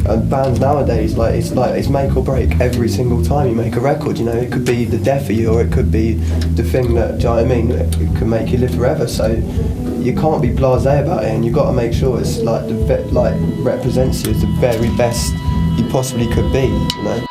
And bands nowadays, it's make or break every single time you make a record. You know, it could be the death of you, or it could be the thing that, do you know what I mean? It could make you live forever. So you can't be blasé about it, and you've got to make sure it's represents you as the very best you possibly could be. You know.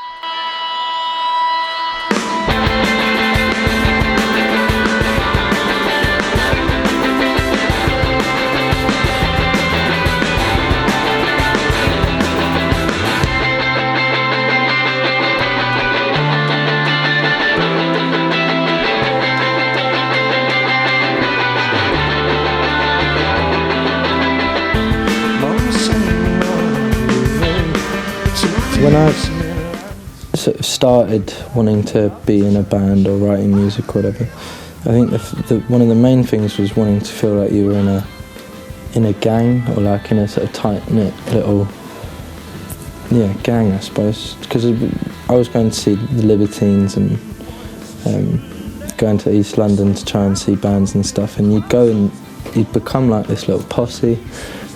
When I sort of started wanting to be in a band or writing music or whatever, I think one of the main things was wanting to feel like you were in a gang, or like in a sort of tight-knit little gang, I suppose. Because I was going to see the Libertines and going to East London to try and see bands and stuff, and you'd go and you'd become like this little posse.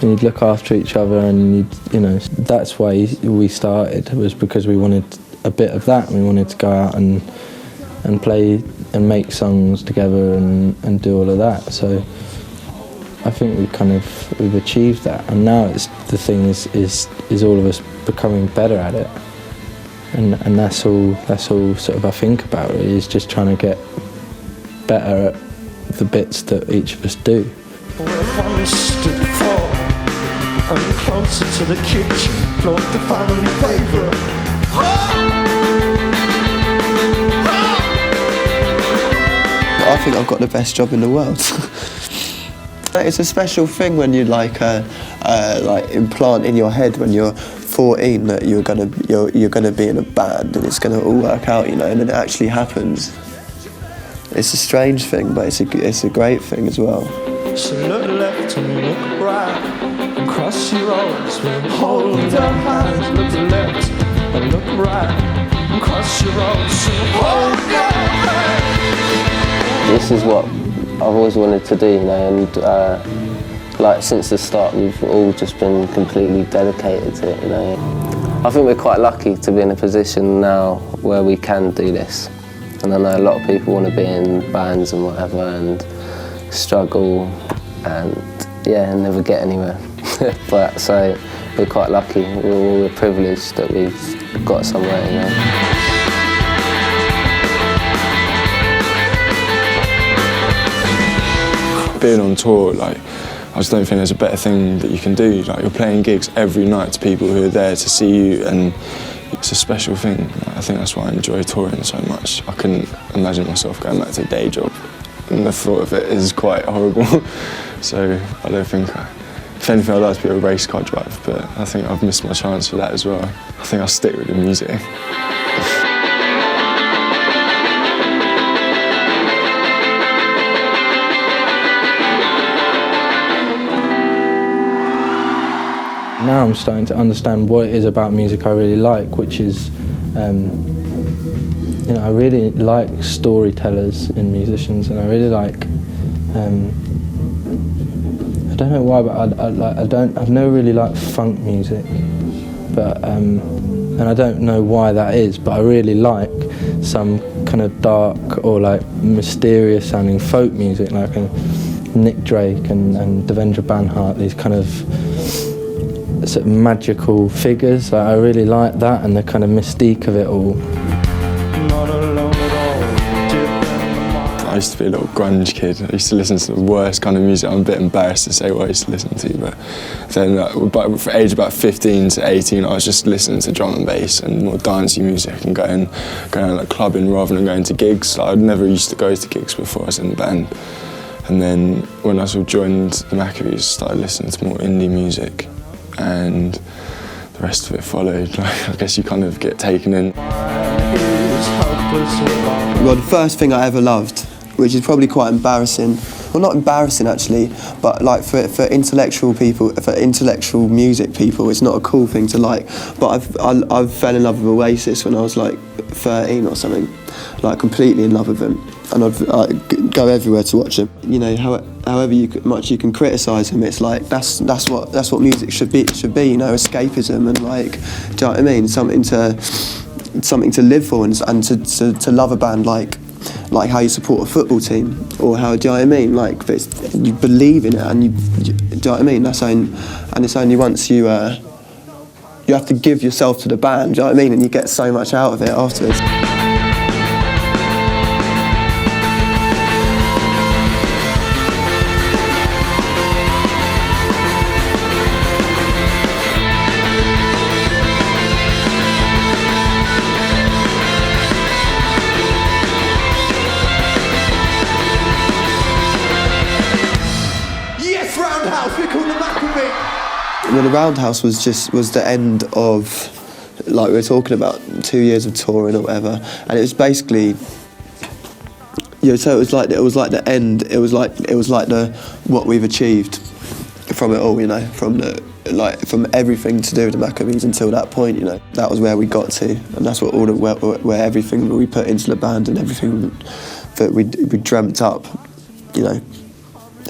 And you'd look after each other, and that's why we started, was because we wanted a bit of that, and we wanted to go out and play and make songs together and do all of that. So I think we've achieved that, and now the thing is all of us becoming better at it, and that's all sort of I think about it, is just trying to get better at the bits that each of us do. I'm closer to the kitchen, float the family favourite. I think I've got the best job in the world. It's a special thing when you implant in your head when you're 14 that you're gonna be in a band and it's gonna all work out, and then it actually happens. It's a strange thing, but it's a great thing as well. So look left and look right. Cross your roads, we'll hold our hands. Look left and look right. Cross your roads, we'll hold our hands. This is what I've always wanted to do, and since the start, we've all just been completely dedicated to it. I think we're quite lucky to be in a position now where we can do this, and I know a lot of people want to be in bands and whatever and struggle and never get anywhere. But so we're quite lucky. We're privileged that we've got somewhere. Being on tour, I just don't think there's a better thing that you can do. You're playing gigs every night to people who are there to see you, and it's a special thing. I think that's why I enjoy touring so much. I couldn't imagine myself going back to a day job, and the thought of it is quite horrible. So I don't think. If anything, I'd like to be a race car driver, but I think I've missed my chance for that as well. I think I'll stick with the music. Now I'm starting to understand what it is about music I really like, which is, I really like storytellers in musicians, and I really like. I don't know why, but I've never really liked funk music, but and I don't know why that is, but I really like some kind of dark or mysterious sounding folk music, like Nick Drake and Devendra Banhart, these kind of sort of magical figures. I really like that, and the kind of mystique of it all. I used to be a little grunge kid. I used to listen to the worst kind of music. I'm a bit embarrassed to say what I used to listen to, but then for age about 15 to 18, I was just listening to drum and bass and more dancey music and going clubbing rather than going to gigs. I'd never used to go to gigs before I was in the band. And then when I sort of joined the Maccabees, I started listening to more indie music, and the rest of it followed. I guess you kind of get taken in. Well, the first thing I ever loved, which is probably quite embarrassing, well, not embarrassing actually, but like for intellectual people, for intellectual music people, it's not a cool thing to like. But I fell in love with Oasis when I was like 13 or something, like completely in love with them, and I'd go everywhere to watch them. You know, however much you can criticise them, it's like that's what music should be. You know, escapism and like, do you know what I mean? Something to live for and to love a band like how you support a football team, or how, do you know what I mean? Like, you believe in it, and do you know what I mean? And it's only once you have to give yourself to the band, do you know what I mean? And you get so much out of it afterwards. Roundhouse, we call the Maccabees. Well, the Roundhouse was the end of, like we were talking about, 2 years of touring or whatever, and it was basically, so it was like the end. It was like the what we've achieved from it all, you know, from everything to do with the Maccabees until that point, you know. That was where we got to, and that's what where everything that we put into the band and everything that we dreamt up, you know,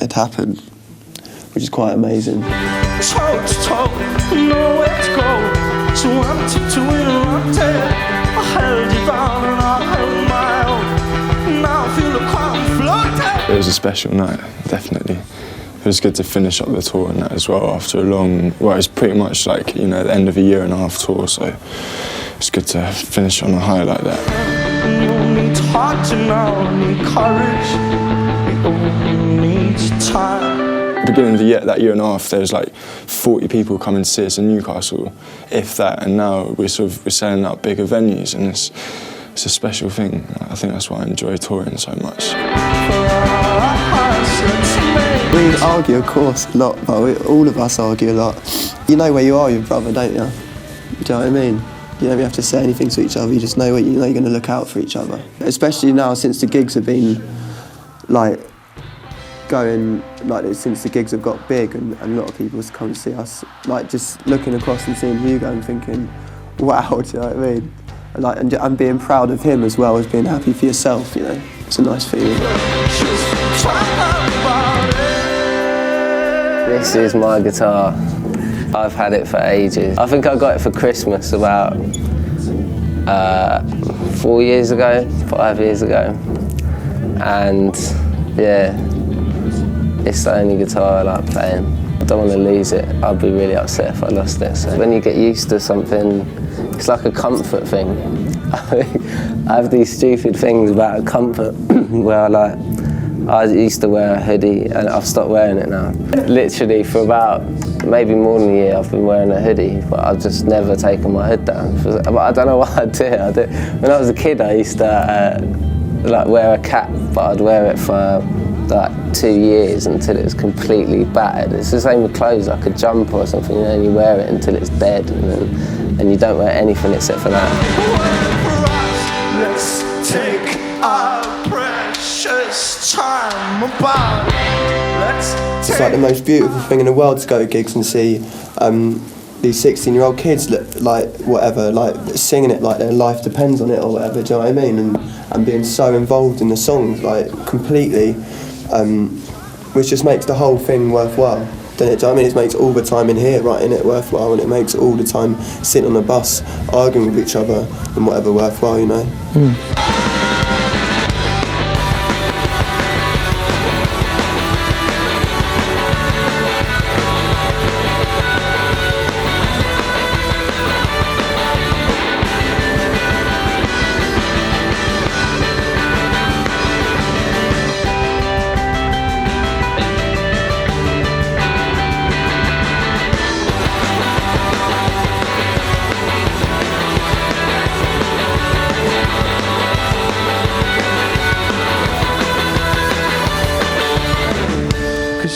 had happened, which is quite amazing. Toe to toe, nowhere to go. So empty to interrupted. I held you down and I held my own. Now I feel like I'm floating. It was a special night, definitely. It was good to finish up the tour and that as well after a long, well, it was pretty much like, you know, the end of a 1.5 year tour, so it's good to finish on a high like that. You need heart to know, need courage, it all needs time. Beginning of the year, that 1.5 year, there was like 40 people coming to see us in Newcastle, if that, and now we're selling out bigger venues, and it's a special thing. I think that's why I enjoy touring so much. We argue, of course, a lot, but all of us argue a lot. You know where you are with your brother, don't you? Do you know what I mean? You don't have to say anything to each other, you just know you're going to look out for each other. Especially now, since the gigs have been, like, since the gigs have got big and a lot of people have come to see us, like, just looking across and seeing Hugo and thinking, wow, do you know what I mean? Like, and being proud of him as well as being happy for yourself, you know. It's a nice feeling. This is my guitar. I've had it for ages. I think I got it for Christmas about 4 years ago, 5 years ago. And yeah, it's the only guitar I like playing. I don't want to lose it. I'd be really upset if I lost it. So when you get used to something, it's like a comfort thing. I have these stupid things about comfort where I used to wear a hoodie and I've stopped wearing it now. Literally for about maybe more than a year I've been wearing a hoodie, but I've just never taken my hood down. But I don't know why I do it. When I was a kid I used to wear a cap, but I'd wear it for like 2 years until it was completely battered. It's the same with clothes, like a jumper or something, you know, and you wear it until it's dead, and you don't wear anything except for that. Let's take our precious time apart. It's like the most beautiful thing in the world to go to gigs and see these 16-year-old kids singing it like their life depends on it or whatever, do you know what I mean? And being so involved in the songs, like, completely, which just makes the whole thing worthwhile, doesn't it? Do you know what I mean? It makes all the time in here writing it worthwhile, and it makes all the time sitting on the bus arguing with each other and whatever worthwhile, you know?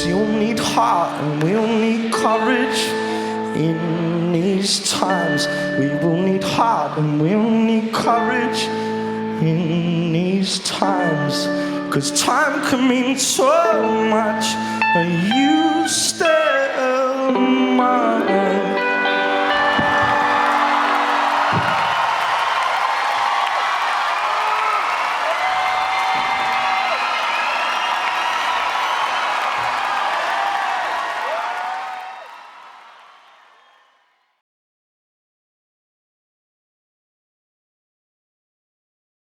You'll need heart and we'll need courage in these times. We will need heart and we'll need courage in these times. 'cause time can mean so much, and you still mine.